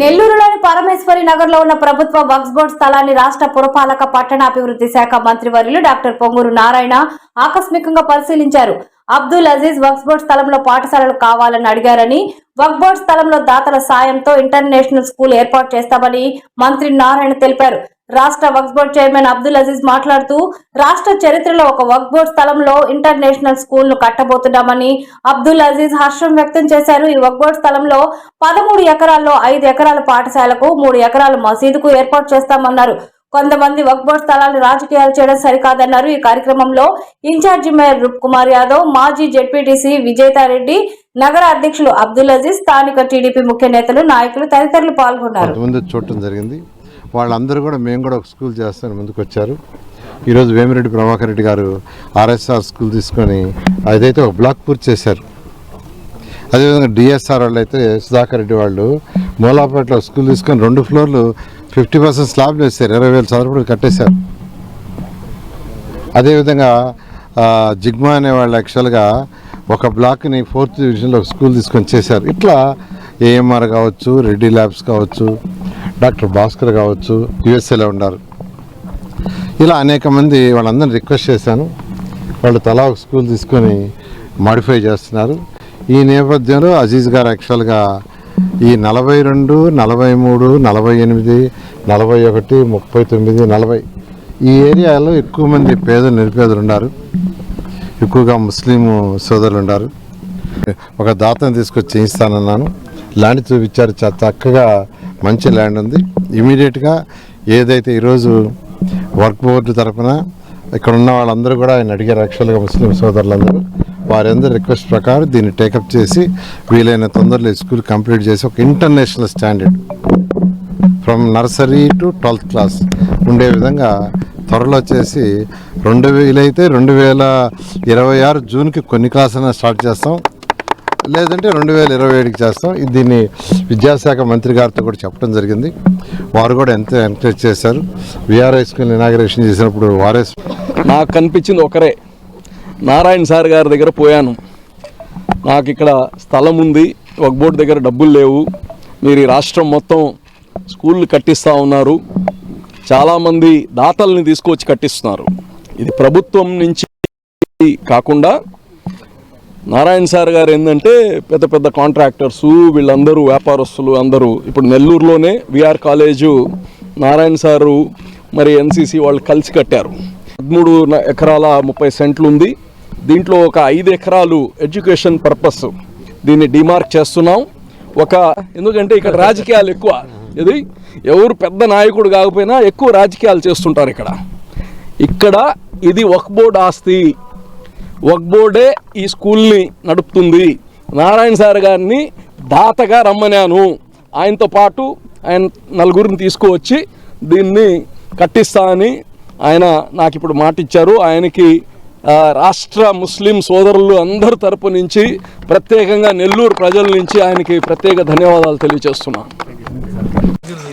నెల్లూరులోని పరమేశ్వరి నగర్లో ఉన్న ప్రభుత్వ వక్ఫ్ బోర్డు స్థలాన్ని రాష్ట్ర పురపాలక పట్టణాభివృద్ధి శాఖ మంత్రివర్యులు డాక్టర్ పొంగూరు నారాయణ ఆకస్మికంగా పరిశీలించారు. అబ్దుల్ అజీజ్ వక్ఫ్ బోర్డు స్థలంలో పాఠశాలలు కావాలని అడిగారని, వక్ఫ్ బోర్డు స్థలంలో దాతల సాయంతో ఇంటర్నేషనల్ స్కూల్ ఏర్పాటు చేస్తామని మంత్రి నారాయణ తెలిపారు. రాష్ట్ర వక్ఫ్ బోర్డు చైర్మన్ అబ్దుల్ అజీజ్ మాట్లాడుతూ, రాష్ట్ర చరిత్రలో ఒక వక్ఫ్ బోర్డు స్థలంలో ఇంటర్నేషనల్ స్కూల్ ను కట్టబోతున్నామని అబ్దుల్ అజీజ్ హర్షం వ్యక్తం చేశారు. ఈ వక్ఫ్ బోర్డు స్థలంలో 13 ఎకరాల్లో 5 ఎకరాల పాఠశాలకు, 3 ఎకరాల మసీదుకు ఏర్పాటు చేస్తామన్నారు. కొంతమంది వక్ఫ్ బోర్డు స్థలాన్ని రాజకీయాలు చేయడం సరికాదన్నారు. ఈ కార్యక్రమంలో ఇన్ఛార్జి మేయర్ రూప్ కుమార్ యాదవ్, మాజీ జెడ్పీటీసీ విజేతారెడ్డి, నగర అధ్యక్షులు అబ్దుల్ అజీజ్, స్థానిక టీడీపీ ముఖ్య నేతలు, నాయకులు తదితరులు పాల్గొన్నారు. వాళ్ళందరూ కూడా మేము కూడా ఒక స్కూల్ చేస్తామని ముందుకు వచ్చారు. ఈరోజు వేమిరెడ్డి ప్రభాకర్ రెడ్డి గారు ఆర్ఎస్ఆర్ స్కూల్ తీసుకొని అదైతే ఒక బ్లాక్ పూర్తి చేశారు. అదేవిధంగా డిఎస్ఆర్ వాళ్ళు అయితే సుధాకర్ రెడ్డి వాళ్ళు మూలాపేటలో స్కూల్ తీసుకొని 2 ఫ్లోర్లు 50% స్లాబ్లు వేశారు. 20,000 చదరపడి కట్టేశారు. అదేవిధంగా జిగ్మా అనే వాళ్ళు యాక్చువల్గా ఒక బ్లాక్ని 4th డివిజన్లో ఒక స్కూల్ తీసుకొని చేశారు. ఇట్లా ఏఎంఆర్ కావచ్చు, రెడ్డి ల్యాబ్స్ కావచ్చు, డాక్టర్ భాస్కర్ కావచ్చు, యుఎస్ఏలో ఉన్నారు. ఇలా అనేక మంది వాళ్ళందరినీ రిక్వెస్ట్ చేశాను. వాళ్ళు తలా ఒక స్కూల్ తీసుకొని మాడిఫై చేస్తున్నారు. ఈ నేపథ్యంలో అజీజ్ గారు యాక్చువల్గా ఈ 42, 43, 48, 41, 39, 40 ఈ ఏరియాలో ఎక్కువ మంది పేదలు నిరుపేదలు ఉన్నారు. ఎక్కువగా ముస్లిం సోదరులు ఉన్నారు. ఒక దాతను తీసుకొచ్చి చేయిస్తానన్నాను. ల్యాండ్ చూపించారు. చాలా చక్కగా మంచి ల్యాండ్ ఉంది. ఇమీడియట్గా ఏదైతే ఈరోజు వర్క్ బోర్డు తరఫున ఇక్కడ ఉన్న వాళ్ళందరూ కూడా ఆయన అడిగారు. యాక్చువల్గా ముస్లిం సోదరులందరూ వారందరూ రిక్వెస్ట్ ప్రకారం దీన్ని టేకప్ చేసి వీలైన తొందరలో స్కూల్ కంప్లీట్ చేసి ఒక international standard from nursery to 12th class ఉండే విధంగా త్వరలో చేసి 2026 జూన్కి కొన్ని క్లాసులను స్టార్ట్ చేస్తాం, లేదంటే 2027కి చేస్తాం. దీన్ని విద్యాశాఖ మంత్రి గారితో కూడా చెప్పడం జరిగింది. వారు కూడా ఎంతో ఎంకరేజ్ చేశారు. విఆర్ఐ స్కూల్ ఇనాగరేషన్ చేసినప్పుడు వారే నాకు కనిపించింది ఒకరే, నారాయణ సార్ గారి దగ్గర పోయాను. నాకు ఇక్కడ స్థలం ఉంది, వక్ఫ్ బోర్డు దగ్గర డబ్బులు లేవు, మీరు ఈ రాష్ట్రం మొత్తం స్కూళ్ళు కట్టిస్తూ ఉన్నారు, చాలామంది దాతల్ని తీసుకొచ్చి కట్టిస్తున్నారు. ఇది ప్రభుత్వం నుంచి కాకుండా నారాయణ సార్ గారు ఏంటంటే పెద్ద పెద్ద కాంట్రాక్టర్సు, వీళ్ళందరూ వ్యాపారస్తులు అందరూ. ఇప్పుడు నెల్లూరులోనే విఆర్ కాలేజు నారాయణ సారు మరి ఎన్సీసీ వాళ్ళు కలిసి కట్టారు. 13 ఎకరాల 30 సెంట్లు ఉంది. దీంట్లో ఒక 5 ఎకరాలు ఎడ్యుకేషన్ పర్పస్ దీన్ని డిమార్క్ చేస్తున్నాం. ఎందుకంటే ఇక్కడ రాజకీయాలు ఎక్కువ, ఇది ఎవరు పెద్ద నాయకుడు కాకపోయినా ఎక్కువ రాజకీయాలు చేస్తుంటారు ఇక్కడ. ఇది వక్ఫ్ బోర్డు ఆస్తి, వక్ఫ్ బోర్డే ఈ స్కూల్ని నడుపుతుంది. నారాయణ సార్ గారిని దాతగా రమ్మనాను. ఆయనతో పాటు ఆయన 4 తీసుకువచ్చి దీన్ని కట్టిస్తా అని ఆయన నాకు ఇప్పుడు మాట ఇచ్చారు. ఆయనకి రాష్ట్ర ముస్లిం సోదరులు అందరి తరపు నుంచి, ప్రత్యేకంగా నెల్లూరు ప్రజల నుంచి ఆయనకి ప్రత్యేక ధన్యవాదాలు తెలియజేస్తున్నాను.